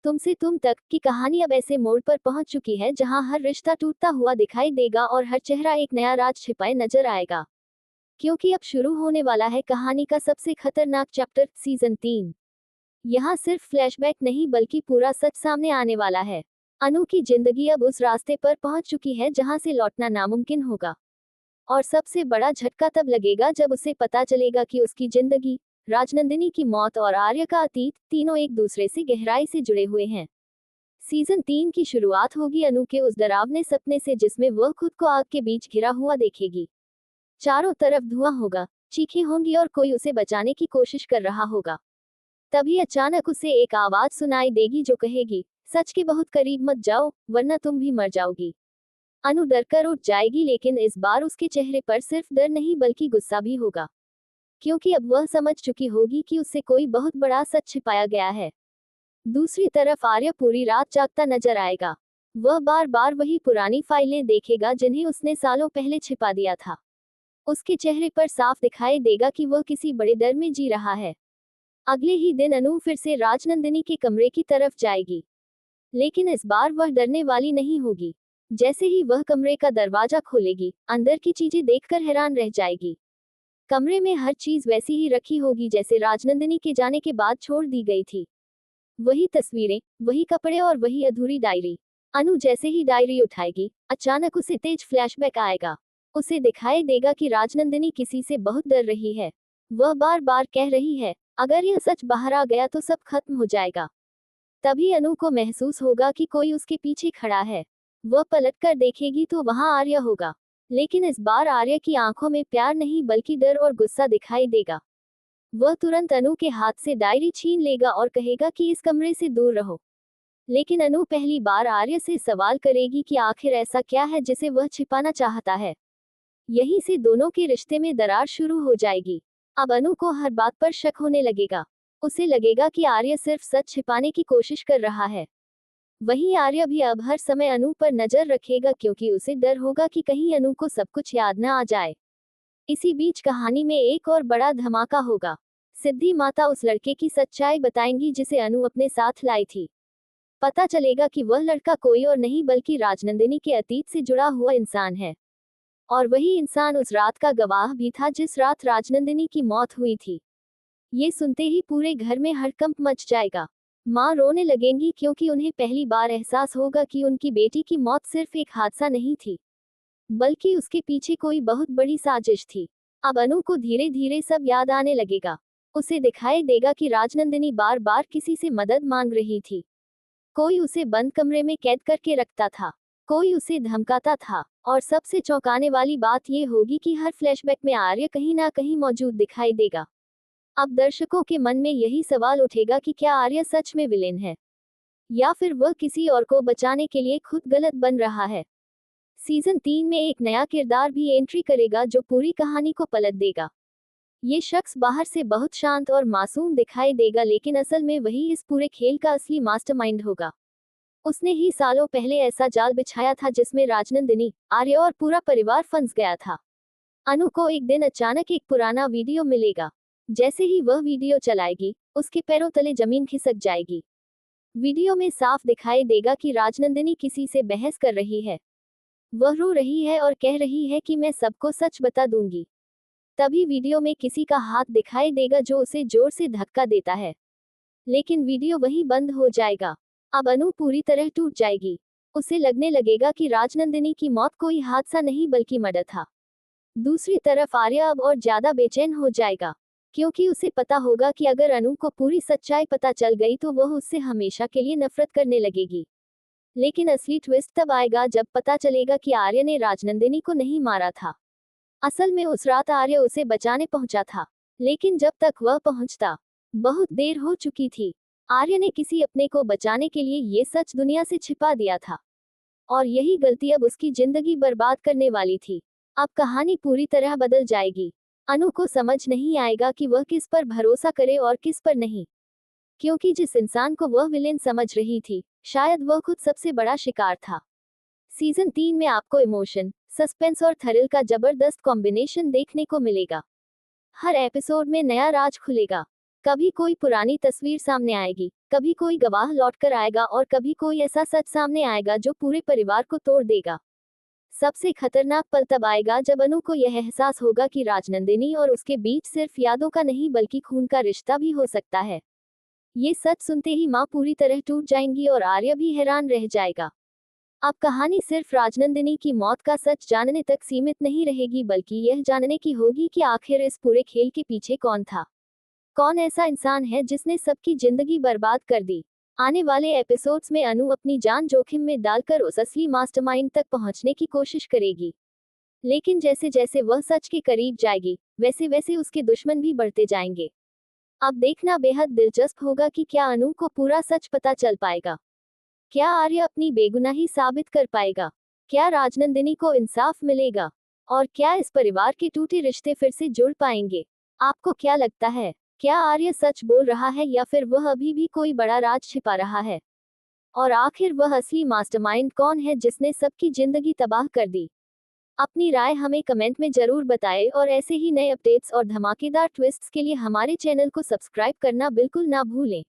तुमसे तुम तक की कहानी अब ऐसे मोड़ पर पहुंच चुकी है जहां हर रिश्ता टूटता हुआ दिखाई देगा और हर चेहरा एक नया राज छिपाए नजर आएगा। क्योंकि अब शुरू होने वाला है कहानी का सबसे खतरनाक चैप्टर, सीजन 3। यहाँ सिर्फ फ्लैशबैक नहीं बल्कि पूरा सच सामने आने वाला है। अनु की जिंदगी अब उस रास्ते पर पहुंच चुकी है जहां से लौटना नामुमकिन होगा। और सबसे बड़ा झटका तब लगेगा जब उसे पता चलेगा कि उसकी जिंदगी, राजनंदिनी की मौत और आर्य का अतीत, तीनों एक दूसरे से गहराई से जुड़े हुए हैं। सीजन 3 की शुरुआत होगी अनु के उस डरावने सपने से जिसमें वह खुद को आग के बीच घिरा हुआ देखेगी। चारों तरफ धुआं होगा, चीखें होंगी और कोई उसे बचाने की कोशिश कर रहा होगा। तभी अचानक उसे एक आवाज सुनाई देगी जो कहेगी, सच के बहुत करीब मत जाओ वरना तुम भी मर जाओगी। अनु डरकर उठ जाएगी, लेकिन इस बार उसके चेहरे पर सिर्फ डर नहीं बल्कि गुस्सा भी होगा। क्योंकि अब वह समझ चुकी होगी कि उससे कोई बहुत बड़ा सच छिपाया गया है। दूसरी तरफ आर्य पूरी रात जागता नजर आएगा। वह बार बार वही पुरानी फाइलें देखेगा जिन्हें उसने सालों पहले छिपा दिया था। उसके चेहरे पर साफ दिखाई देगा कि वह किसी बड़े डर में जी रहा है। अगले ही दिन अनु फिर से राजनंदिनी के कमरे की तरफ जाएगी। लेकिन इस बार वह डरने वाली नहीं होगी। जैसे ही वह कमरे का दरवाजा खोलेगी, अंदर की चीजें देखकर हैरान रह जाएगी। कमरे में हर चीज वैसी ही रखी होगी जैसे राजनंदिनी के जाने के बाद छोड़ दी गई थी। वही तस्वीरें, वही कपड़े और वही अधूरी डायरी। अनु जैसे ही डायरी उठाएगी, अचानक उसे तेज फ्लैशबैक आएगा। उसे दिखाई देगा कि राजनंदिनी किसी से बहुत डर रही है। वह बार बार कह रही है, अगर यह सच बाहर आ गया तो सब खत्म हो जाएगा। तभी अनु को महसूस होगा कि कोई उसके पीछे खड़ा है। वह पलटकर देखेगी तो वहां आर्य होगा। लेकिन इस बार आर्य की आंखों में प्यार नहीं बल्कि डर और गुस्सा दिखाई देगा। वह तुरंत अनु के हाथ से डायरी छीन लेगा और कहेगा कि इस कमरे से दूर रहो। लेकिन अनु पहली बार आर्य से सवाल करेगी कि आखिर ऐसा क्या है जिसे वह छिपाना चाहता है। यहीं से दोनों के रिश्ते में दरार शुरू हो जाएगी। अब अनु को हर बात पर शक होने लगेगा। उसे लगेगा कि आर्य सिर्फ सच छिपाने की कोशिश कर रहा है। वहीं आर्य भी अब हर समय अनु पर नजर रखेगा क्योंकि उसे डर होगा कि कहीं अनु को सब कुछ याद न आ जाए। इसी बीच कहानी में एक और बड़ा धमाका होगा। सिद्धि माता उस लड़के की सच्चाई बताएंगी जिसे अनु अपने साथ लाई थी। पता चलेगा कि वह लड़का कोई और नहीं बल्कि राजनंदिनी के अतीत से जुड़ा हुआ इंसान है। और वही इंसान उस रात का गवाह भी था जिस रात राजनंदिनी की मौत हुई थी। ये सुनते ही पूरे घर में हड़कंप मच जाएगा। माँ रोने लगेंगी क्योंकि उन्हें पहली बार एहसास होगा कि उनकी बेटी की मौत सिर्फ एक हादसा नहीं थी, बल्कि उसके पीछे कोई बहुत बड़ी साजिश थी। अब अनु को धीरे धीरे सब याद आने लगेगा। उसे दिखाई देगा कि राजनंदिनी बार बार किसी से मदद मांग रही थी। कोई उसे बंद कमरे में कैद करके रखता था, कोई उसे धमकाता था, और सबसे चौंकाने वाली बात यह होगी कि हर फ्लैशबैक में आर्य कहीं ना कहीं मौजूद दिखाई देगा। अब दर्शकों के मन में यही सवाल उठेगा कि क्या आर्य सच में विलेन है, या फिर वह किसी और को बचाने के लिए खुद गलत बन रहा है। सीजन 3 में एक नया किरदार भी एंट्री करेगा जो पूरी कहानी को पलट देगा। ये शख्स बाहर से बहुत शांत और मासूम दिखाई देगा, लेकिन असल में वही इस पूरे खेल का असली मास्टरमाइंड होगा। उसने ही सालों पहले ऐसा जाल बिछाया था जिसमें राजनंदिनी, आर्य और पूरा परिवार फंस गया था। अनु को एक दिन अचानक एक पुराना वीडियो मिलेगा। जैसे ही वह वीडियो चलाएगी, उसके पैरों तले जमीन खिसक जाएगी। वीडियो में साफ दिखाई देगा कि राजनंदिनी किसी से बहस कर रही है। वह रो रही है और कह रही है कि मैं सबको सच बता दूंगी। तभी वीडियो में किसी का हाथ दिखाई देगा जो उसे जोर से धक्का देता है। लेकिन वीडियो वहीं बंद हो जाएगा। अब अनु पूरी तरह टूट जाएगी। उसे लगने लगेगा कि राजनंदिनी की मौत कोई हादसा नहीं बल्कि मर्डर था। दूसरी तरफ आर्य अब और ज्यादा बेचैन हो जाएगा, क्योंकि उसे पता होगा कि अगर अनु को पूरी सच्चाई पता चल गई तो वह उससे हमेशा के लिए नफरत करने लगेगी। लेकिन असली ट्विस्ट तब आएगा जब पता चलेगा कि आर्य ने राजनंदिनी को नहीं मारा था। असल में उस रात आर्य उसे बचाने पहुंचा था, लेकिन जब तक वह पहुंचता, बहुत देर हो चुकी थी। आर्य ने किसी अपने को बचाने के लिए ये सच दुनिया से छिपा दिया था, और यही गलती अब उसकी जिंदगी बर्बाद करने वाली थी। अब कहानी पूरी तरह बदल जाएगी। अनु को समझ नहीं आएगा कि वह किस पर भरोसा करे और किस पर नहीं, क्योंकि जिस इंसान को वह विलेन समझ रही थी, शायद वह खुद सबसे बड़ा शिकार था। सीजन 3 में आपको इमोशन, सस्पेंस और थ्रिल का जबरदस्त कॉम्बिनेशन देखने को मिलेगा। हर एपिसोड में नया राज खुलेगा, कभी कोई पुरानी तस्वीर सामने आएगी, कभी कोई गवाह लौटकर आएगा और कभी कोई ऐसा सच सामने आएगा जो पूरे परिवार को तोड़ देगा। सबसे खतरनाक पल तब आएगा जब अनु को यह एहसास होगा कि राजनंदिनी और उसके बीच सिर्फ यादों का नहीं बल्कि खून का रिश्ता भी हो सकता है। ये सच सुनते ही माँ पूरी तरह टूट जाएंगी और आर्य भी हैरान रह जाएगा। अब कहानी सिर्फ राजनंदिनी की मौत का सच जानने तक सीमित नहीं रहेगी बल्कि यह जानने की होगी कि आखिर इस पूरे खेल के पीछे कौन था। कौन ऐसा इंसान है जिसने सबकी जिंदगी बर्बाद कर दी। आने वाले एपिसोड्स में अनु अपनी जान जोखिम में डालकर उस असली मास्टरमाइंड तक पहुंचने की कोशिश करेगी। लेकिन जैसे जैसे वह सच के करीब जाएगी, वैसे वैसे उसके दुश्मन भी बढ़ते जाएंगे। अब देखना बेहद दिलचस्प होगा कि क्या अनु को पूरा सच पता चल पाएगा। क्या आर्य अपनी बेगुनाही साबित कर पाएगा। क्या राजनंदिनी को इंसाफ मिलेगा। और क्या इस परिवार के टूटे रिश्ते फिर से जुड़ पाएंगे। आपको क्या लगता है, क्या आर्य सच बोल रहा है या फिर वह अभी भी कोई बड़ा राज छिपा रहा है। और आखिर वह असली मास्टरमाइंड कौन है जिसने सबकी जिंदगी तबाह कर दी। अपनी राय हमें कमेंट में जरूर बताएं और ऐसे ही नए अपडेट्स और धमाकेदार ट्विस्ट्स के लिए हमारे चैनल को सब्सक्राइब करना बिल्कुल ना भूलें।